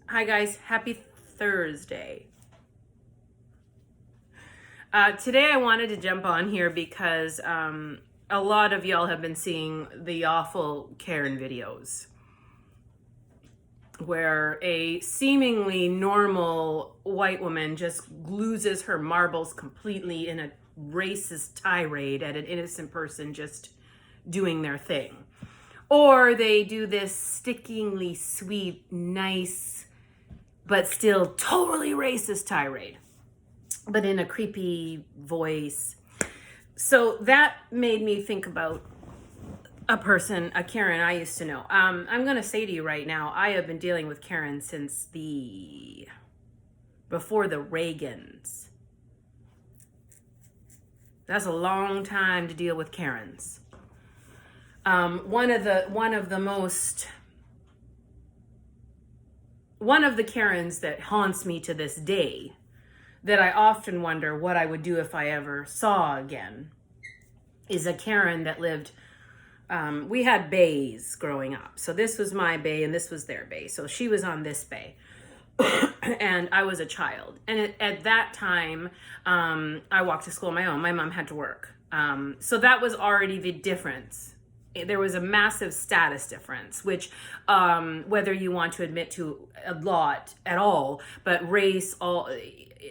Hi guys, happy Thursday. Today I wanted to jump on here because a lot of y'all have been seeing the awful Karen videos where a seemingly normal white woman just loses her marbles completely in a racist tirade at an innocent person just doing their thing. Or they do this stickingly sweet, nice, but still totally racist tirade, but in a creepy voice. So that made me think about a person, a Karen I used to know. I'm going to say to you right now, I have been dealing with Karen since before the Reagans. That's a long time to deal with Karens. One of the Karens that haunts me to this day, that I often wonder what I would do if I ever saw again, is a Karen that lived, we had bays growing up. So this was my bay and this was their bay. So she was on this bay and I was a child. And at that time, I walked to school on my own. My mom had to work. So that was already the difference. There was a massive status difference, which whether you want to admit to a lot at all, but race,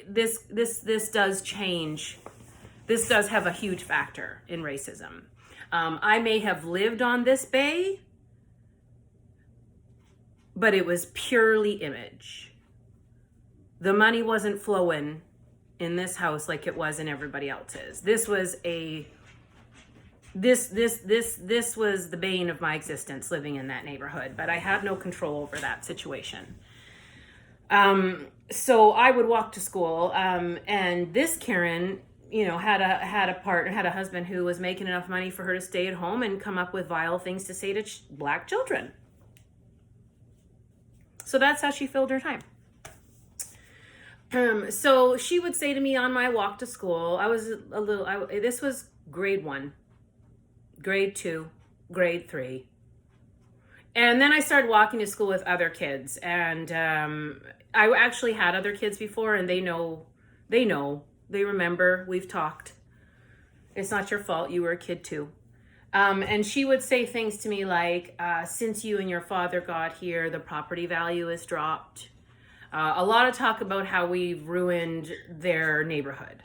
this does change. This does have a huge factor in racism. I may have lived on this bay, but it was purely image. The money wasn't flowing in this house like it was in everybody else's. This was this was the bane of my existence, living in that neighborhood, but I had no control over that situation. So I would walk to school, and this Karen, had a husband who was making enough money for her to stay at home and come up with vile things to say to black children. So that's how she filled her time. So she would say to me on my walk to school, this was grade 1, grade 2, grade 3. And then I started walking to school with other kids, and I actually had other kids before, and they remember, we've talked. It's not your fault, you were a kid too. And she would say things to me like, since you and your father got here, the property value has dropped. A lot of talk about how we've ruined their neighborhood.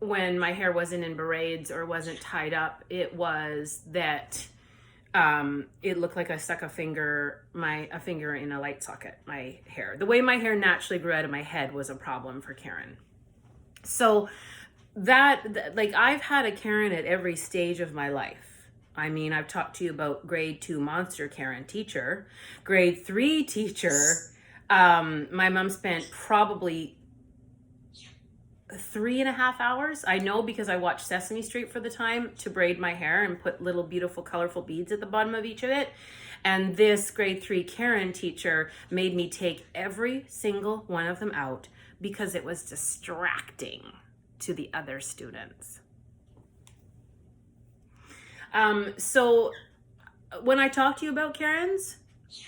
When my hair wasn't in braids or wasn't tied up, it was that it looked like I stuck a finger in a light socket, my hair. The way my hair naturally grew out of my head was a problem for Karen. So I've had a Karen at every stage of my life. I mean, I've talked to you about grade 2 monster Karen teacher, grade 3 teacher. My mom spent probably 3.5 hours, I know, because I watched Sesame Street for the time, to braid my hair and put little beautiful colorful beads at the bottom of each of it. And this grade 3 Karen teacher made me take every single one of them out because it was distracting to the other students. So when I talk to you about Karens,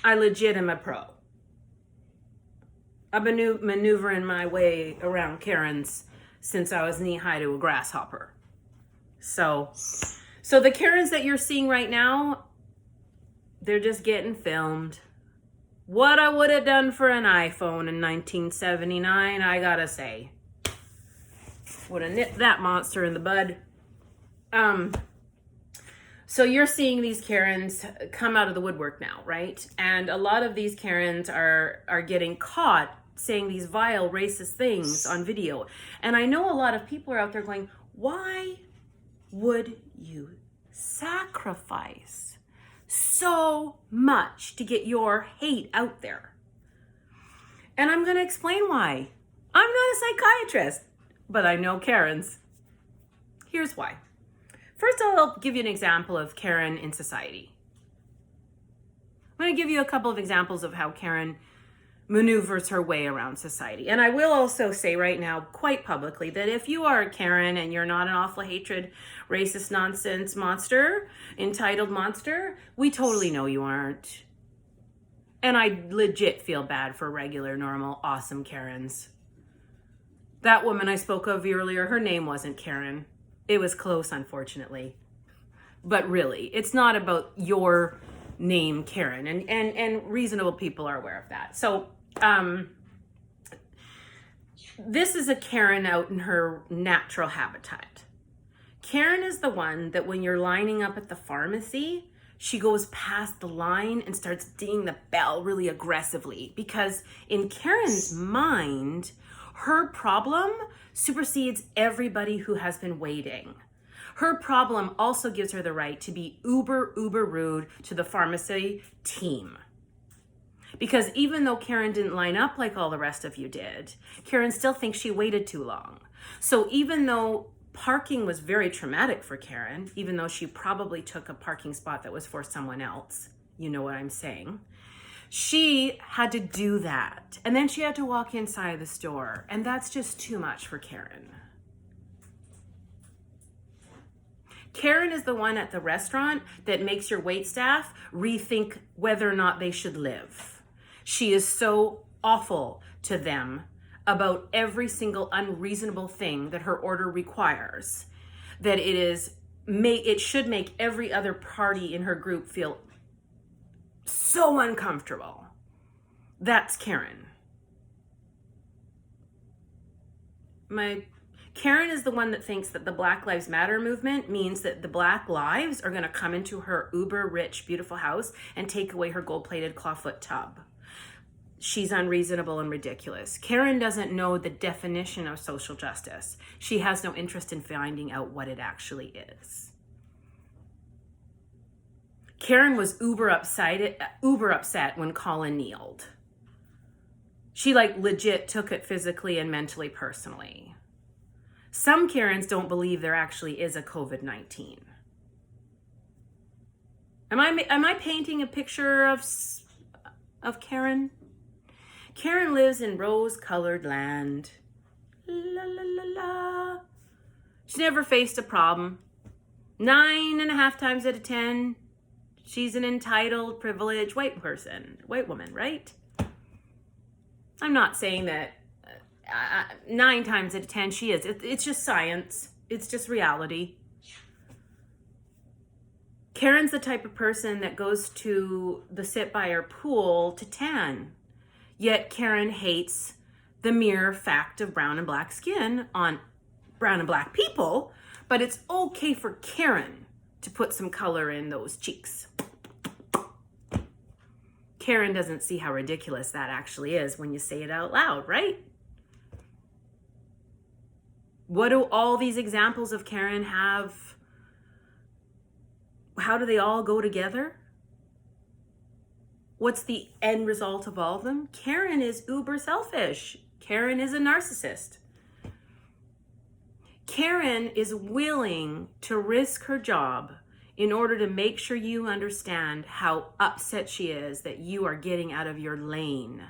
I legit am a pro. I've been maneuvering my way around Karens since I was knee-high to a grasshopper. So the Karens that you're seeing right now, they're just getting filmed. What I would have done for an iPhone in 1979, I gotta say. Would have nipped that monster in the bud. So you're seeing these Karens come out of the woodwork now, right? And a lot of these Karens are getting caught saying these vile racist things on video. And I know a lot of people are out there going, why would you sacrifice so much to get your hate out there? And I'm going to explain why. I'm not a psychiatrist, but I know Karens. Here's why. First, I'll give you an example of Karen in society. I'm going to give you a couple of examples of how Karen maneuvers her way around society. And I will also say right now, quite publicly, that if you are a Karen and you're not an awful hatred, racist nonsense monster, entitled monster, we totally know you aren't. And I legit feel bad for regular, normal, awesome Karens. That woman I spoke of earlier, her name wasn't Karen. It was close, unfortunately. But really, it's not about your name, Karen. And reasonable people are aware of that. So, this is a Karen out in her natural habitat. Karen is the one that when you're lining up at the pharmacy, she goes past the line and starts dinging the bell really aggressively, because in Karen's mind, her problem supersedes everybody who has been waiting. Her problem also gives her the right to be uber rude to the pharmacy team. Because even though Karen didn't line up like all the rest of you did, Karen still thinks she waited too long. So even though parking was very traumatic for Karen, even though she probably took a parking spot that was for someone else, you know what I'm saying, she had to do that. And then she had to walk inside the store. And that's just too much for Karen. Karen is the one at the restaurant that makes your waitstaff rethink whether or not they should live. She is so awful to them about every single unreasonable thing that her order requires, that it should make every other party in her group feel so uncomfortable. That's Karen. Karen is the one that thinks that the Black Lives Matter movement means that the Black lives are going to come into her uber rich, beautiful house and take away her gold-plated clawfoot tub. She's unreasonable and ridiculous. Karen doesn't know the definition of social justice. She has no interest in finding out what it actually is. Karen was uber upset when Colin kneeled. She legit took it physically and mentally personally. Some Karens don't believe there actually is a COVID-19. Am I painting a picture of Karen? Karen lives in rose-colored land. La la la la. She's never faced a problem. 9.5 times out of 10, she's an entitled, privileged white woman, right? I'm not saying that 9 times out of 10 she is. It's just science. It's just reality. Karen's the type of person that goes to the sit-by-her pool to tan. Yet Karen hates the mere fact of brown and black skin on brown and black people, but it's okay for Karen to put some color in those cheeks. Karen doesn't see how ridiculous that actually is when you say it out loud, right? What do all these examples of Karen have? How do they all go together? What's the end result of all of them? Karen is uber selfish. Karen is a narcissist. Karen is willing to risk her job in order to make sure you understand how upset she is that you are getting out of your lane,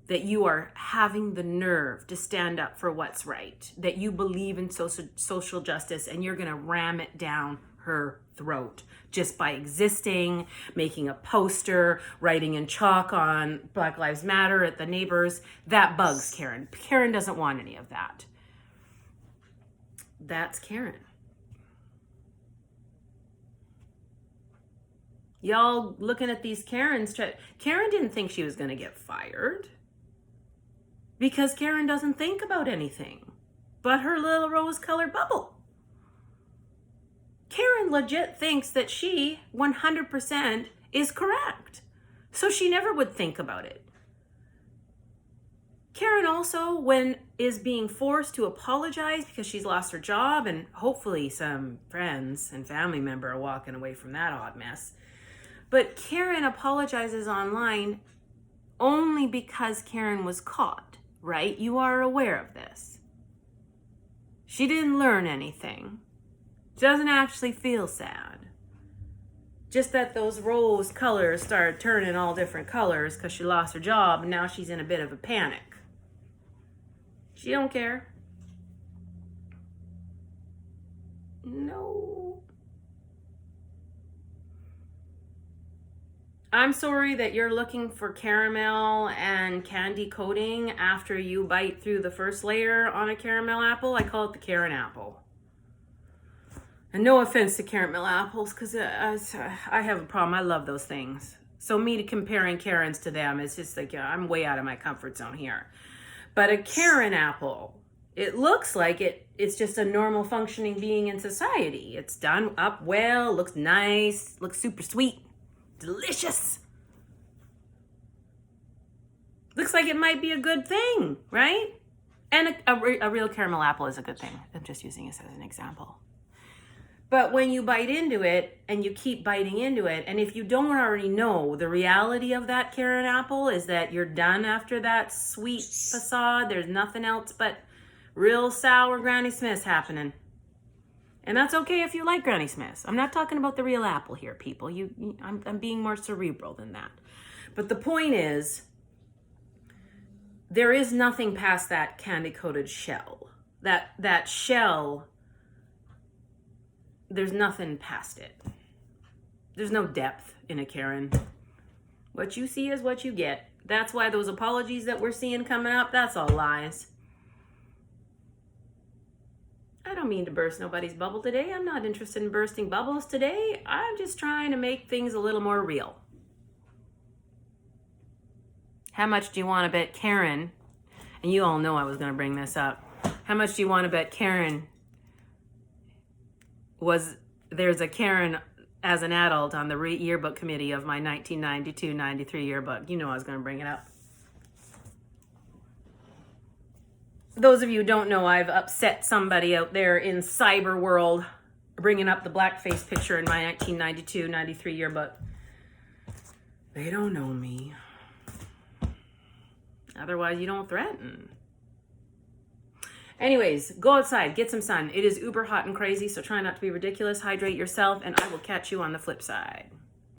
that you are having the nerve to stand up for what's right, that you believe in social justice, and you're going to ram it down her throat just by existing, making a poster, writing in chalk on Black Lives Matter at the neighbors. That bugs Karen. Karen doesn't want any of that. That's Karen. Y'all looking at these Karens. Karen didn't think she was going to get fired because Karen doesn't think about anything but her little rose-colored bubble. Karen legit thinks that she 100% is correct. So she never would think about it. Karen also, when is being forced to apologize because she's lost her job, and hopefully some friends and family member are walking away from that odd mess. But Karen apologizes online only because Karen was caught, right? You are aware of this. She didn't learn anything. She doesn't actually feel sad. Just that those rose colors started turning all different colors because she lost her job and now she's in a bit of a panic. She don't care. No. I'm sorry that you're looking for caramel and candy coating after you bite through the first layer on a caramel apple. I call it the Karen apple. And no offense to caramel apples, because I have a problem. I love those things. So me comparing Karens to them, it's just like, I'm way out of my comfort zone here. But a Karen apple, it looks like it's just a normal functioning being in society. It's done up well, looks nice, looks super sweet, delicious. Looks like it might be a good thing, right? And a real caramel apple is a good thing. I'm just using this as an example. But when you bite into it and you keep biting into it, and if you don't already know, the reality of that Karen apple is that you're done after that sweet facade. There's nothing else but real sour Granny Smiths happening. And that's okay if you like Granny Smiths. I'm not talking about the real apple here, people. I'm being more cerebral than that. But the point is, there is nothing past that candy-coated shell. That shell, there's nothing past it. There's no depth in a Karen. What you see is what you get. That's why those apologies that we're seeing coming up, that's all lies. I don't mean to burst nobody's bubble today. I'm not interested in bursting bubbles today. I'm just trying to make things a little more real. How much do you want to bet Karen, and you all know I was going to bring this up, how much do you want to bet Karen there's a Karen as an adult on the yearbook committee of my 1992-93 yearbook? You know I was going to bring it up. Those of you who don't know, I've upset somebody out there in cyber world bringing up the blackface picture in my 1992-93 yearbook. They don't know me. Otherwise, you don't threaten. Anyways, go outside, get some sun. It is uber hot and crazy, so try not to be ridiculous. Hydrate yourself, and I will catch you on the flip side.